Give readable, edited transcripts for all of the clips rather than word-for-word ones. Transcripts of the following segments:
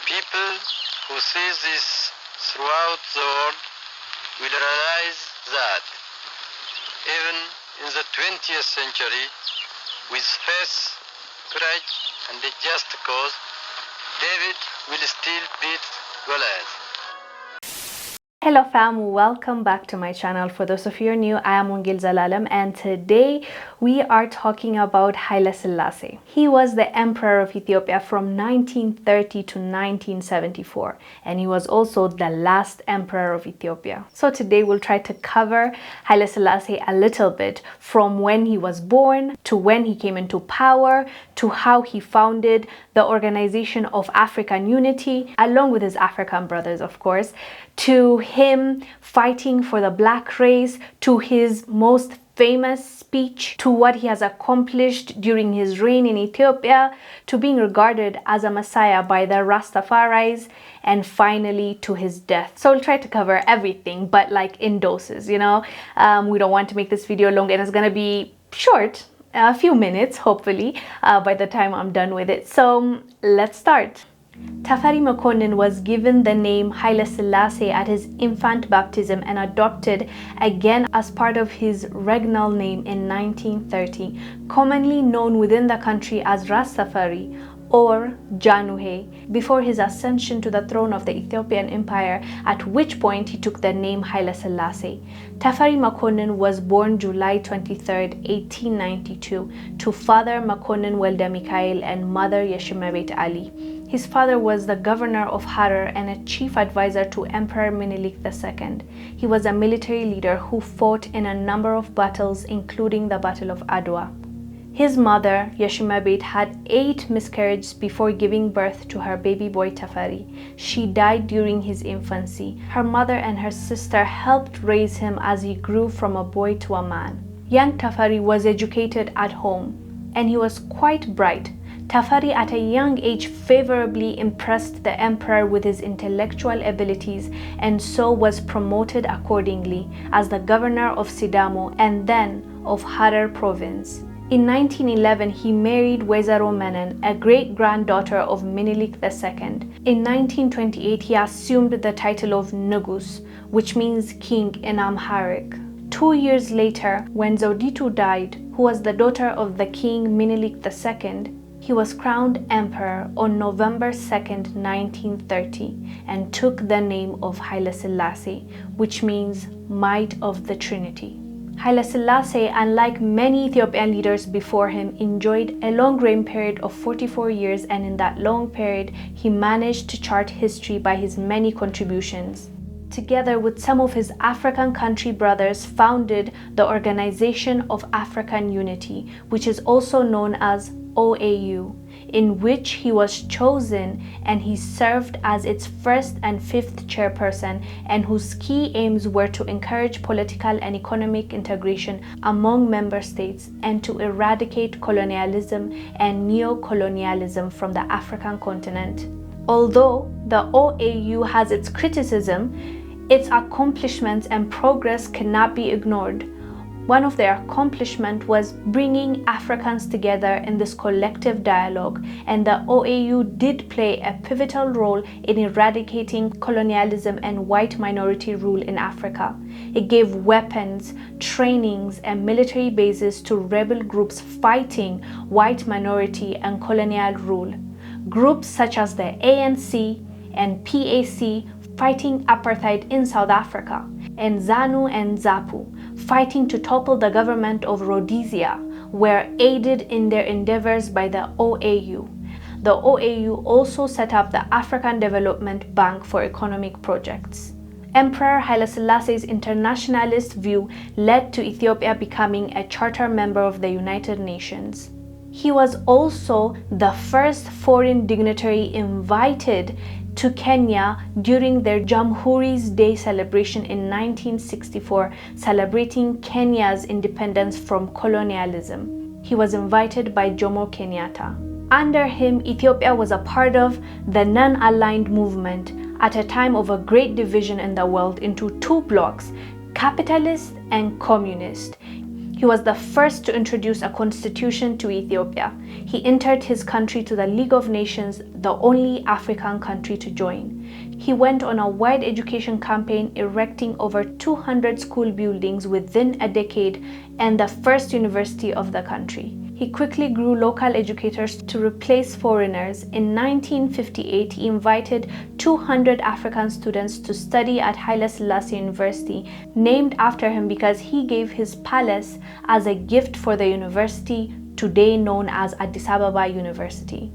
People who see this throughout the world will realize that even in the 20th century, with faith, courage, and a just cause, David will still beat Goliath. Hello fam, welcome back to my channel. For those of you who are new, I am Wongel Zelalem, and today we are talking about Haile Selassie. He was the emperor of Ethiopia from 1930 to 1974, and he was also the last emperor of Ethiopia. So today we'll try to cover Haile Selassie a little bit, from when he was born to when he came into power to how he founded the Organization of African Unity, along with his African brothers, of course, to him fighting for the black race, to his most famous speech, to what he has accomplished during his reign in Ethiopia, to being regarded as a messiah by the Rastafaris, and finally to his death. So we'll try to cover everything, but like in doses, you know. We don't want to make this video long, and it's gonna be short, a few minutes hopefully, by the time I'm done with it. So let's start. Tafari Makonnen was given the name Haile Selassie at his infant baptism and adopted again as part of his regnal name in 1930, commonly known within the country as Rastafari or Januhe, before his ascension to the throne of the Ethiopian Empire, at which point he took the name Haile Selassie. Tafari Makonnen was born July 23, 1892, to father Makonnen Welde Mikael and mother Yeshimabet Ali. His father was the governor of Harar and a chief advisor to Emperor Menelik II. He was a military leader who fought in a number of battles, including the Battle of Adwa. His mother, Yeshimabet, had 8 miscarriages before giving birth to her baby boy Tafari. She died during his infancy. Her mother and her sister helped raise him as he grew from a boy to a man. Young Tafari was educated at home, and he was quite bright. Tafari at a young age favorably impressed the emperor with his intellectual abilities, and so was promoted accordingly as the governor of Sidamo and then of Harar province. In 1911, he married Wezaro Menon, a great-granddaughter of Menelik II. In 1928, he assumed the title of Nugus, which means king in Amharic. 2 years later, when Zewditu died, who was the daughter of the king Menelik II, he was crowned emperor on November 2nd, 1930, and took the name of Haile Selassie, which means Might of the Trinity. Haile Selassie, unlike many Ethiopian leaders before him, enjoyed a long reign period of 44 years, and in that long period, he managed to chart history by his many contributions. Together with some of his African country brothers, founded the Organization of African Unity, which is also known as OAU, in which he was chosen, and he served as its 1st and 5th chairperson, and whose key aims were to encourage political and economic integration among member states and to eradicate colonialism and neo-colonialism from the African continent. Although the OAU has its criticism, its accomplishments and progress cannot be ignored. One of their accomplishments was bringing Africans together in this collective dialogue, and the OAU did play a pivotal role in eradicating colonialism and white minority rule in Africa. It gave weapons, trainings, and military bases to rebel groups fighting white minority and colonial rule. Groups such as the ANC and PAC fighting apartheid in South Africa, and ZANU and ZAPU fighting to topple the government of Rhodesia were aided in their endeavors by the OAU. The OAU also set up the African Development Bank for economic projects. Emperor Haile Selassie's internationalist view led to Ethiopia becoming a charter member of the United Nations. He was also the first foreign dignitary invited to Kenya during their Jamhuri's Day celebration in 1964, celebrating Kenya's independence from colonialism. He was invited by Jomo Kenyatta. Under him, Ethiopia was a part of the non-aligned movement at a time of a great division in the world into 2 blocks, capitalist and communist. He was the first to introduce a constitution to Ethiopia. He entered his country to the League of Nations, the only African country to join. He went on a wide education campaign, erecting over 200 school buildings within a decade and the first university of the country. He quickly grew local educators to replace foreigners. In 1958, he invited 200 African students to study at Haile Selassie University, named after him because he gave his palace as a gift for the university, today known as Addis Ababa University.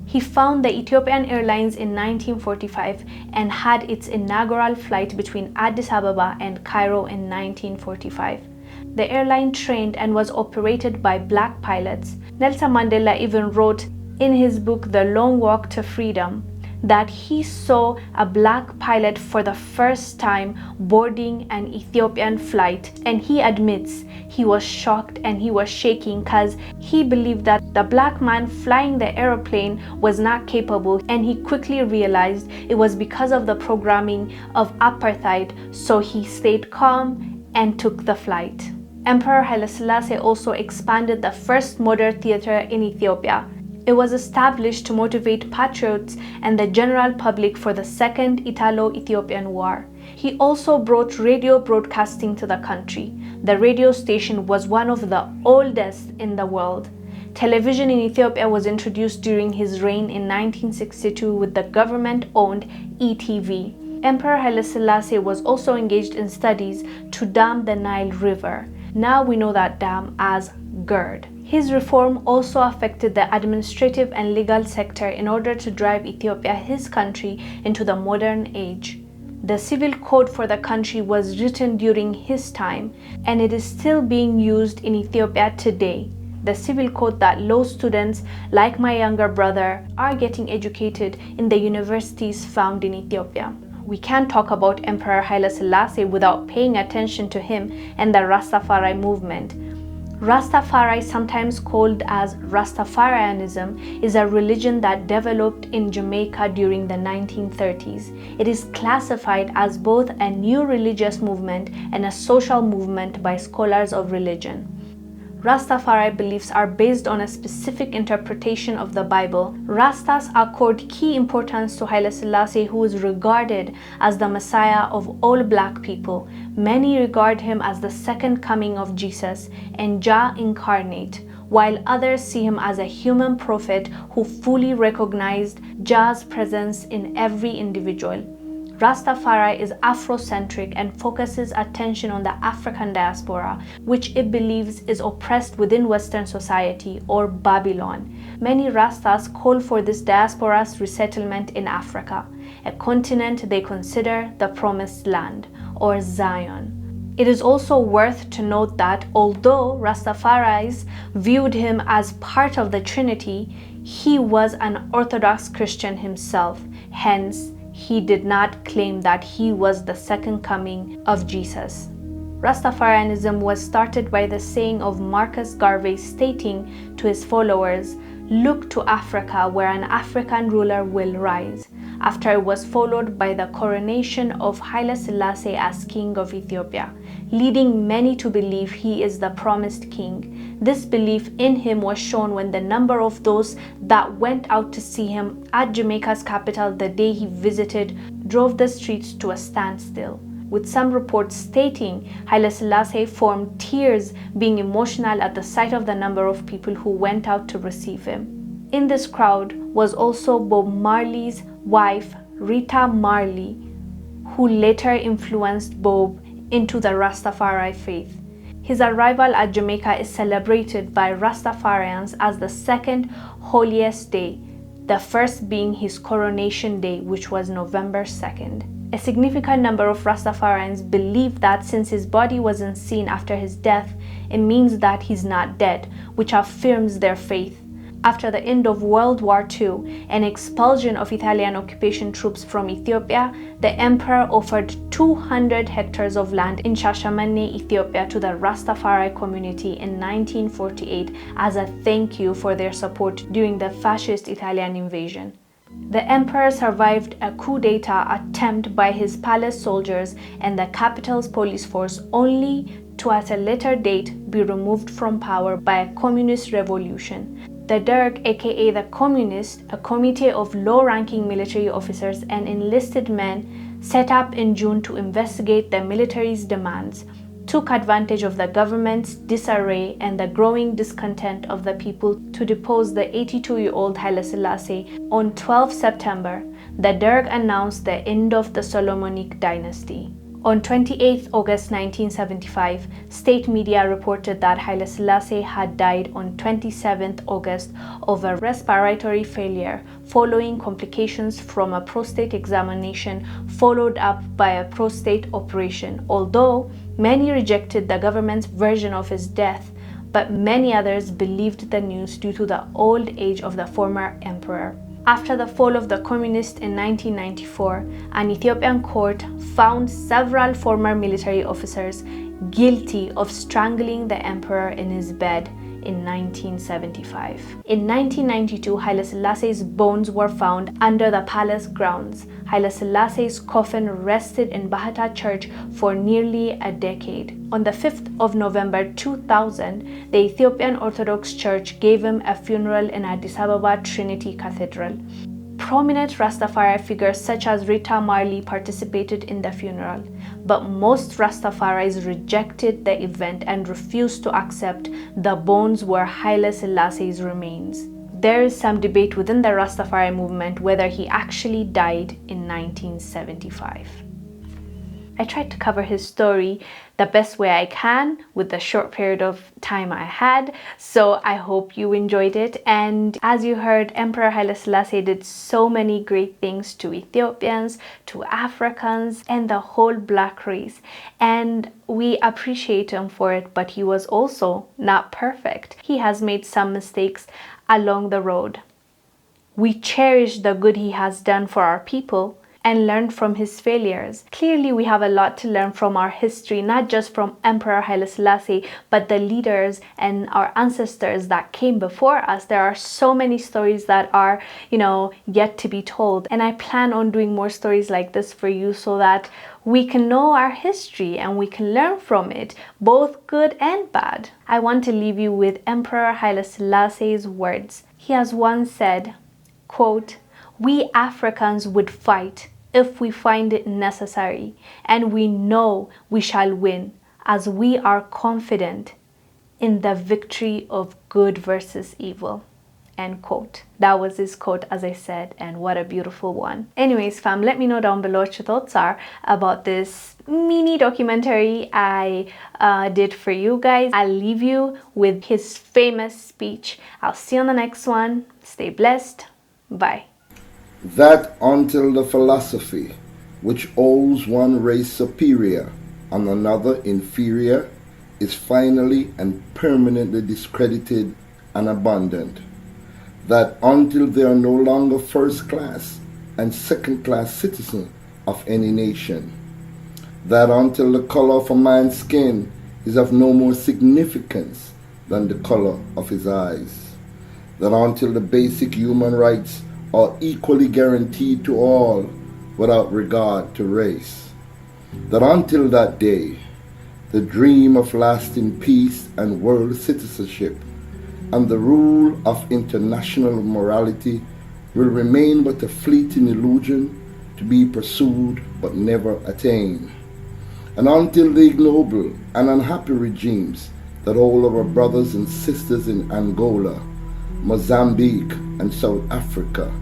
He founded the Ethiopian Airlines in 1945 and had its inaugural flight between Addis Ababa and Cairo in 1945. The airline trained and was operated by black pilots. Nelson Mandela even wrote in his book The Long Walk to Freedom that he saw a black pilot for the first time boarding an Ethiopian flight, and he admits he was shocked and he was shaking because he believed that the black man flying the aeroplane was not capable, and he quickly realized it was because of the programming of apartheid, so he stayed calm and took the flight. Emperor Haile Selassie also expanded the first modern theater in Ethiopia. It was established to motivate patriots and the general public for the Second Italo-Ethiopian War. He also brought radio broadcasting to the country. The radio station was one of the oldest in the world. Television in Ethiopia was introduced during his reign in 1962 with the government-owned ETV. Emperor Haile Selassie was also engaged in studies to dam the Nile River. Now we know that dam as GERD. His reform also affected the administrative and legal sector in order to drive Ethiopia, his country, into the modern age. The civil code for the country was written during his time, and it is still being used in Ethiopia today. The civil code that law students, like my younger brother, are getting educated in the universities found in Ethiopia. We can't talk about Emperor Haile Selassie without paying attention to him and the Rastafari movement. Rastafari, sometimes called as Rastafarianism, is a religion that developed in Jamaica during the 1930s. It is classified as both a new religious movement and a social movement by scholars of religion. Rastafari beliefs are based on a specific interpretation of the Bible. Rastas accord key importance to Haile Selassie, who is regarded as the Messiah of all black people. Many regard him as the second coming of Jesus and Jah incarnate, while others see him as a human prophet who fully recognized Jah's presence in every individual. Rastafari is Afrocentric and focuses attention on the African diaspora, which it believes is oppressed within Western society or Babylon. Many Rastas call for this diaspora's resettlement in Africa, a continent they consider the Promised Land, or Zion. It is also worth to note that although Rastafaris viewed him as part of the Trinity, he was an Orthodox Christian himself, hence he did not claim that he was the second coming of Jesus. Rastafarianism was started by the saying of Marcus Garvey stating to his followers, "Look to Africa where an African ruler will rise," after it was followed by the coronation of Haile Selassie as King of Ethiopia, leading many to believe he is the promised king. This belief in him was shown when the number of those that went out to see him at Jamaica's capital the day he visited drove the streets to a standstill, with some reports stating Haile Selassie formed tears, being emotional at the sight of the number of people who went out to receive him. In this crowd was also Bob Marley's wife, Rita Marley, who later influenced Bob into the Rastafari faith. His arrival at Jamaica is celebrated by Rastafarians as the second holiest day, the first being his coronation day, which was November 2nd. A significant number of Rastafarians believe that since his body wasn't seen after his death, it means that he's not dead, which affirms their faith. After the end of World War II and expulsion of Italian occupation troops from Ethiopia, the emperor offered 200 hectares of land in Shashamane, Ethiopia to the Rastafari community in 1948 as a thank you for their support during the fascist Italian invasion. The emperor survived a coup d'etat attempt by his palace soldiers and the capital's police force only to at a later date be removed from power by a communist revolution. The Derg, aka the Communists, a committee of low-ranking military officers and enlisted men set up in June to investigate the military's demands, took advantage of the government's disarray and the growing discontent of the people to depose the 82-year-old Haile Selassie. On 12 September, the Derg announced the end of the Solomonic dynasty. On 28 August 1975, state media reported that Haile Selassie had died on 27 August of a respiratory failure following complications from a prostate examination followed up by a prostate operation, although many rejected the government's version of his death, but many others believed the news due to the old age of the former emperor. After the fall of the communists in 1994, an Ethiopian court found several former military officers guilty of strangling the emperor in his bed in 1975. In 1992, Haile Selassie's bones were found under the palace grounds. Haile Selassie's coffin rested in Bahata Church for nearly a decade. On the 5th of November 2000, the Ethiopian Orthodox Church gave him a funeral in Addis Ababa Trinity Cathedral. Prominent Rastafari figures such as Rita Marley participated in the funeral, but most Rastafaris rejected the event and refused to accept the bones were Haile Selassie's remains. There is some debate within the Rastafari movement whether he actually died in 1975. I tried to cover his story the best way I can with the short period of time I had, so I hope you enjoyed it. And as you heard, Emperor Haile Selassie did so many great things to Ethiopians, to Africans, and the whole black race, and we appreciate him for it, but he was also not perfect. He has made some mistakes along the road. We cherish the good he has done for our people and learn from his failures. Clearly, we have a lot to learn from our history, not just from Emperor Haile Selassie, but the leaders and our ancestors that came before us. There are so many stories that are, yet to be told. And I plan on doing more stories like this for you so that we can know our history and we can learn from it, both good and bad. I want to leave you with Emperor Haile Selassie's words. He has once said, quote, "We Africans would fight if we find it necessary, and we know we shall win, as we are confident in the victory of good versus evil." End quote. That was his quote, as I said, and what a beautiful one. Anyways, fam, let me know down below what your thoughts are about this mini documentary I did for you guys. I'll leave you with his famous speech. I'll see you on the next one. Stay blessed. Bye. That until the philosophy which owes one race superior and another inferior is finally and permanently discredited and abandoned. That until they are no longer first class and second class citizens of any nation. That until the color of a man's skin is of no more significance than the color of his eyes. That until the basic human rights are equally guaranteed to all without regard to race. That until that day, the dream of lasting peace and world citizenship and the rule of international morality will remain but a fleeting illusion to be pursued but never attained. And until the ignoble and unhappy regimes that all of our brothers and sisters in Angola, Mozambique, and South Africa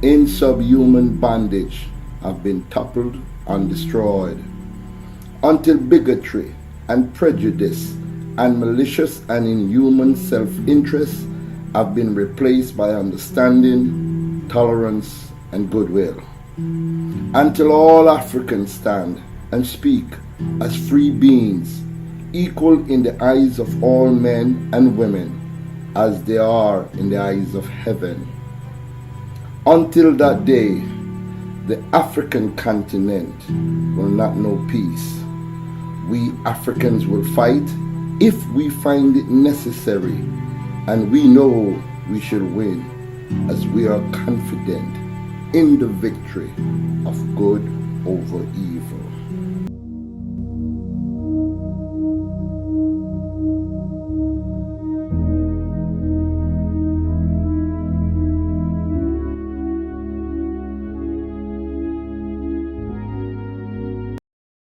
in subhuman bondage have been toppled and destroyed. Until bigotry and prejudice and malicious and inhuman self-interest have been replaced by understanding, tolerance, and goodwill. Until all Africans stand and speak as free beings, equal in the eyes of all men and women, as they are in the eyes of heaven. Until that day, the African continent will not know peace. We Africans will fight if we find it necessary, and we know we shall win, as we are confident in the victory of good over evil.